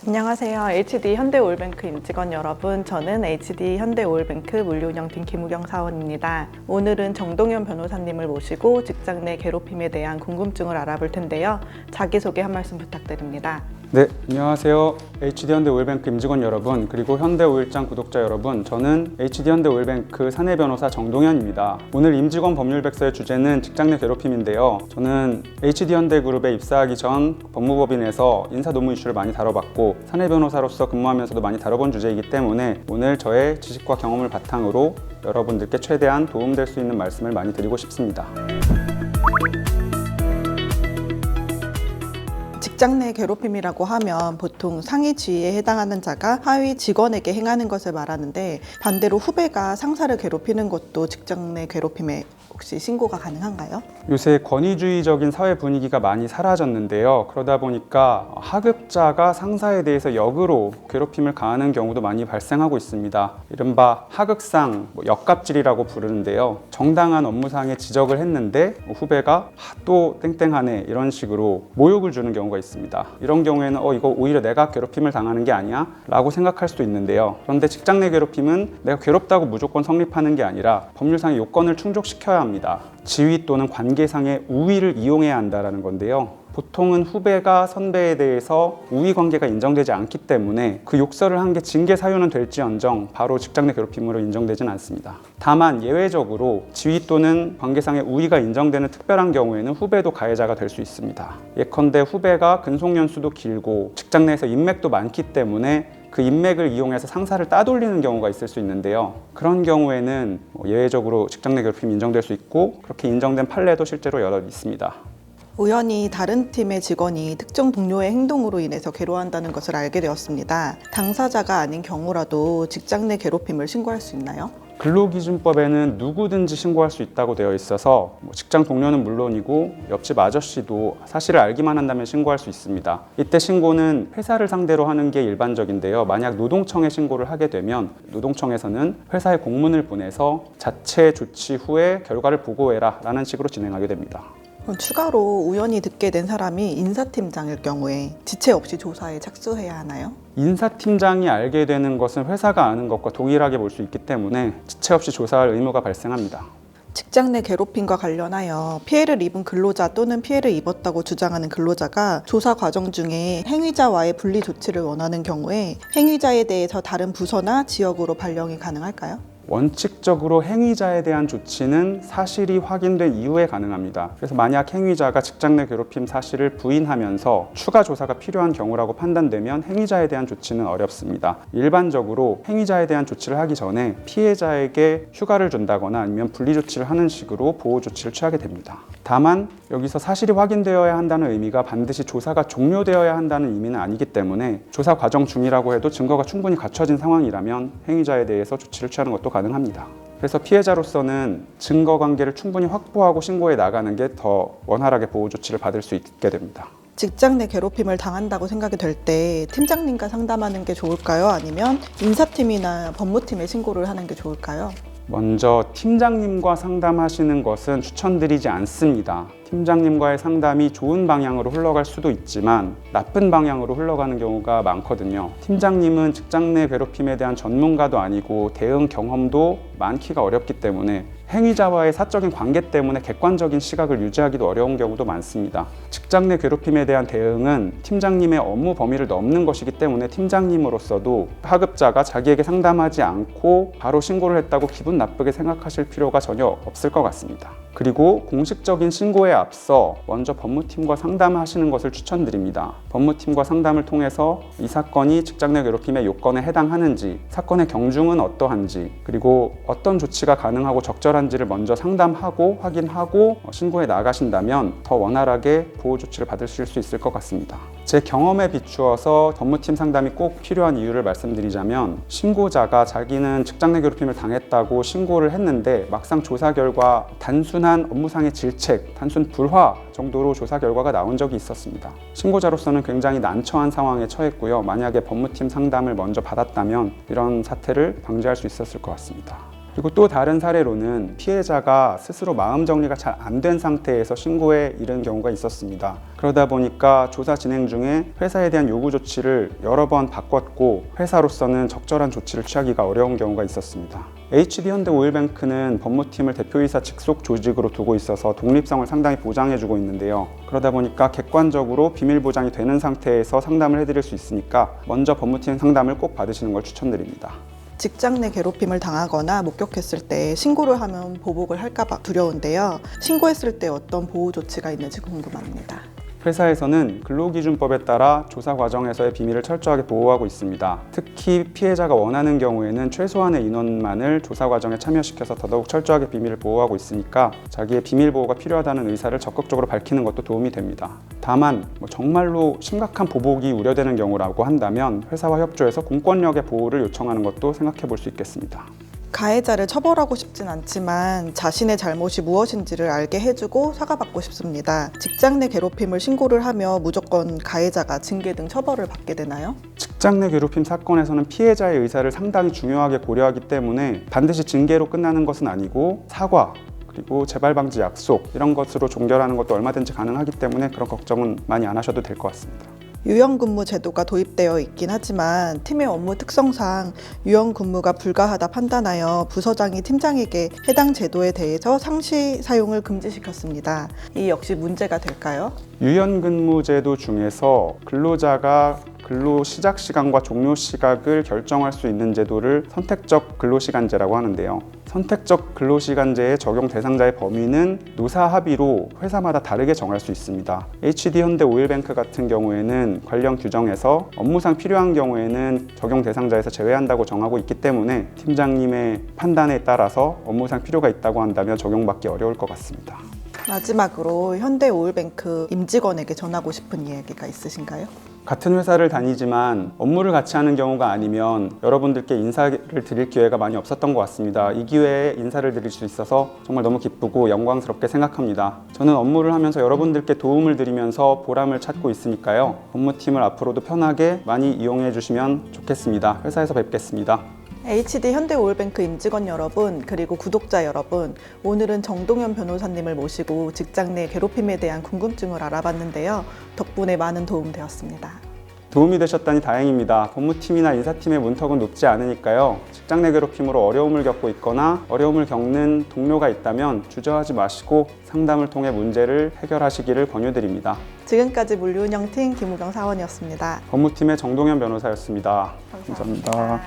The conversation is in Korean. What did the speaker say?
안녕하세요. HD 현대오일뱅크 임직원 여러분. 저는 HD 현대오일뱅크 물류운영팀 김우경 사원입니다. 오늘은 정동현 변호사님을 모시고 직장 내 괴롭힘에 대한 궁금증을 알아볼 텐데요. 자기소개 한 말씀 부탁드립니다. 네, 안녕하세요. HD 현대오일뱅크 임직원 여러분, 그리고 현대오일장 구독자 여러분, 저는 HD 현대오일뱅크 사내변호사 정동현입니다. 오늘 임직원 법률백서의 주제는 직장 내 괴롭힘인데요. 저는 HD 현대그룹에 입사하기 전 법무법인에서 인사노무 이슈를 많이 다뤄봤고 사내변호사로서 근무하면서도 많이 다뤄본 주제이기 때문에 오늘 저의 지식과 경험을 바탕으로 여러분들께 최대한 도움될 수 있는 말씀을 많이 드리고 싶습니다. 직장 내 괴롭힘이라고 하면 보통 상위 지위에 해당하는 자가 하위 직원에게 행하는 것을 말하는데, 반대로 후배가 상사를 괴롭히는 것도 직장 내 괴롭힘에 혹시 신고가 가능한가요? 요새 권위주의적인 사회 분위기가 많이 사라졌는데요. 그러다 보니까 하급자가 상사에 대해서 역으로 괴롭힘을 가하는 경우도 많이 발생하고 있습니다. 이른바 하극상, 역갑질이라고 부르는데요. 정당한 업무상의 지적을 했는데 후배가 또 땡땡하네 이런 식으로 모욕을 주는 경우가 있습니다. 이런 경우에는 이거 오히려 내가 괴롭힘을 당하는 게 아니야? 라고 생각할 수도 있는데요. 그런데 직장 내 괴롭힘은 내가 괴롭다고 무조건 성립하는 게 아니라 법률상의 요건을 충족시켜야 합니다. 지위 또는 관계상의 우위를 이용해야 한다는 건데요. 보통은 후배가 선배에 대해서 우위 관계가 인정되지 않기 때문에 그 욕설을 한 게 징계 사유는 될지언정 바로 직장 내 괴롭힘으로 인정되지는 않습니다. 다만 예외적으로 지위 또는 관계상의 우위가 인정되는 특별한 경우에는 후배도 가해자가 될 수 있습니다. 예컨대 후배가 근속 연수도 길고 직장 내에서 인맥도 많기 때문에 그 인맥을 이용해서 상사를 따돌리는 경우가 있을 수 있는데요. 그런 경우에는 예외적으로 직장 내 괴롭힘이 인정될 수 있고, 그렇게 인정된 판례도 실제로 여러 있습니다. 우연히 다른 팀의 직원이 특정 동료의 행동으로 인해서 괴로워한다는 것을 알게 되었습니다. 당사자가 아닌 경우라도 직장 내 괴롭힘을 신고할 수 있나요? 근로기준법에는 누구든지 신고할 수 있다고 되어 있어서 직장 동료는 물론이고 옆집 아저씨도 사실을 알기만 한다면 신고할 수 있습니다. 이때 신고는 회사를 상대로 하는 게 일반적인데요. 만약 노동청에 신고를 하게 되면 노동청에서는 회사에 공문을 보내서 자체 조치 후에 결과를 보고해라 라는 식으로 진행하게 됩니다. 추가로 우연히 듣게 된 사람이 인사팀장일 경우에 지체 없이 조사에 착수해야 하나요? 인사팀장이 알게 되는 것은 회사가 아는 것과 동일하게 볼 수 있기 때문에 지체 없이 조사할 의무가 발생합니다. 직장 내 괴롭힘과 관련하여 피해를 입은 근로자 또는 피해를 입었다고 주장하는 근로자가 조사 과정 중에 행위자와의 분리 조치를 원하는 경우에 행위자에 대해서 다른 부서나 지역으로 발령이 가능할까요? 원칙적으로 행위자에 대한 조치는 사실이 확인된 이후에 가능합니다. 그래서 만약 행위자가 직장 내 괴롭힘 사실을 부인하면서 추가 조사가 필요한 경우라고 판단되면 행위자에 대한 조치는 어렵습니다. 일반적으로 행위자에 대한 조치를 하기 전에 피해자에게 휴가를 준다거나 아니면 분리 조치를 하는 식으로 보호 조치를 취하게 됩니다. 다만 여기서 사실이 확인되어야 한다는 의미가 반드시 조사가 종료되어야 한다는 의미는 아니기 때문에 조사 과정 중이라고 해도 증거가 충분히 갖춰진 상황이라면 행위자에 대해서 조치를 취하는 것도 가능합니다. 그래서 피해자로서는 증거 관계를 충분히 확보하고 신고해 나가는 게 더 원활하게 보호 조치를 받을 수 있게 됩니다. 직장 내 괴롭힘을 당한다고 생각이 될 때 팀장님과 상담하는 게 좋을까요? 아니면 인사팀이나 법무팀에 신고를 하는 게 좋을까요? 먼저 팀장님과 상담하시는 것은 추천드리지 않습니다. 팀장님과의 상담이 좋은 방향으로 흘러갈 수도 있지만 나쁜 방향으로 흘러가는 경우가 많거든요. 팀장님은 직장 내 괴롭힘에 대한 전문가도 아니고 대응 경험도 많기가 어렵기 때문에 행위자와의 사적인 관계 때문에 객관적인 시각을 유지하기도 어려운 경우도 많습니다. 직장 내 괴롭힘에 대한 대응은 팀장님의 업무 범위를 넘는 것이기 때문에 팀장님으로서도 하급자가 자기에게 상담하지 않고 바로 신고를 했다고 기분 나쁘게 생각하실 필요가 전혀 없을 것 같습니다. 그리고 공식적인 신고에 앞서 먼저 법무팀과 상담하시는 것을 추천드립니다. 법무팀과 상담을 통해서 이 사건이 직장 내 괴롭힘의 요건에 해당하는지, 사건의 경중은 어떠한지, 그리고 어떤 조치가 가능하고 적절한지를 먼저 상담하고 확인하고 신고해 나가신다면 더 원활하게 보호 조치를 받으실 수 있을 것 같습니다. 제 경험에 비추어서 법무팀 상담이 꼭 필요한 이유를 말씀드리자면, 신고자가 자기는 직장 내 괴롭힘을 당했다고 신고를 했는데 막상 조사 결과 단순한 업무상의 질책, 단순 불화 정도로 조사 결과가 나온 적이 있었습니다. 신고자로서는 굉장히 난처한 상황에 처했고요. 만약에 법무팀 상담을 먼저 받았다면 이런 사태를 방지할 수 있었을 것 같습니다. 그리고 또 다른 사례로는 피해자가 스스로 마음 정리가 잘 안 된 상태에서 신고에 이른 경우가 있었습니다. 그러다 보니까 조사 진행 중에 회사에 대한 요구 조치를 여러 번 바꿨고 회사로서는 적절한 조치를 취하기가 어려운 경우가 있었습니다. HD 현대오일뱅크는 법무팀을 대표이사 직속 조직으로 두고 있어서 독립성을 상당히 보장해주고 있는데요. 그러다 보니까 객관적으로 비밀 보장이 되는 상태에서 상담을 해드릴 수 있으니까 먼저 법무팀 상담을 꼭 받으시는 걸 추천드립니다. 직장 내 괴롭힘을 당하거나 목격했을 때 신고를 하면 보복을 할까봐 두려운데요. 신고했을 때 어떤 보호 조치가 있는지 궁금합니다. 회사에서는 근로기준법에 따라 조사 과정에서의 비밀을 철저하게 보호하고 있습니다. 특히 피해자가 원하는 경우에는 최소한의 인원만을 조사 과정에 참여시켜서 더더욱 철저하게 비밀을 보호하고 있으니까 자기의 비밀 보호가 필요하다는 의사를 적극적으로 밝히는 것도 도움이 됩니다. 다만 정말로 심각한 보복이 우려되는 경우라고 한다면 회사와 협조해서 공권력의 보호를 요청하는 것도 생각해 볼 수 있겠습니다. 가해자를 처벌하고 싶진 않지만 자신의 잘못이 무엇인지를 알게 해주고 사과받고 싶습니다. 직장 내 괴롭힘을 신고를 하며 무조건 가해자가 징계 등 처벌을 받게 되나요? 직장 내 괴롭힘 사건에서는 피해자의 의사를 상당히 중요하게 고려하기 때문에 반드시 징계로 끝나는 것은 아니고 사과, 그리고 재발 방지 약속 이런 것으로 종결하는 것도 얼마든지 가능하기 때문에 그런 걱정은 많이 안 하셔도 될 것 같습니다. 유연근무 제도가 도입되어 있긴 하지만 팀의 업무 특성상 유연근무가 불가하다 판단하여 부서장이 팀장에게 해당 제도에 대해서 상시 사용을 금지시켰습니다. 이 역시 문제가 될까요? 유연근무제도 중에서 근로자가 근로 시작 시간과 종료 시각을 결정할 수 있는 제도를 선택적 근로시간제라고 하는데요. 선택적 근로시간제의 적용 대상자의 범위는 노사 합의로 회사마다 다르게 정할 수 있습니다. HD 현대오일뱅크 같은 경우에는 관련 규정에서 업무상 필요한 경우에는 적용 대상자에서 제외한다고 정하고 있기 때문에 팀장님의 판단에 따라서 업무상 필요가 있다고 한다면 적용받기 어려울 것 같습니다. 마지막으로 현대오일뱅크 임직원에게 전하고 싶은 이야기가 있으신가요? 같은 회사를 다니지만 업무를 같이 하는 경우가 아니면 여러분들께 인사를 드릴 기회가 많이 없었던 것 같습니다. 이 기회에 인사를 드릴 수 있어서 정말 너무 기쁘고 영광스럽게 생각합니다. 저는 업무를 하면서 여러분들께 도움을 드리면서 보람을 찾고 있으니까요. 법무팀을 앞으로도 편하게 많이 이용해 주시면 좋겠습니다. 회사에서 뵙겠습니다. HD 현대오일뱅크 임직원 여러분, 그리고 구독자 여러분, 오늘은 정동현 변호사님을 모시고 직장 내 괴롭힘에 대한 궁금증을 알아봤는데요. 덕분에 많은 도움 되었습니다. 도움이 되셨다니 다행입니다. 법무팀이나 인사팀의 문턱은 높지 않으니까요. 직장 내 괴롭힘으로 어려움을 겪고 있거나 어려움을 겪는 동료가 있다면 주저하지 마시고 상담을 통해 문제를 해결하시기를 권유드립니다. 지금까지 물류운영팀 김우경 사원이었습니다. 법무팀의 정동현 변호사였습니다. 감사합니다.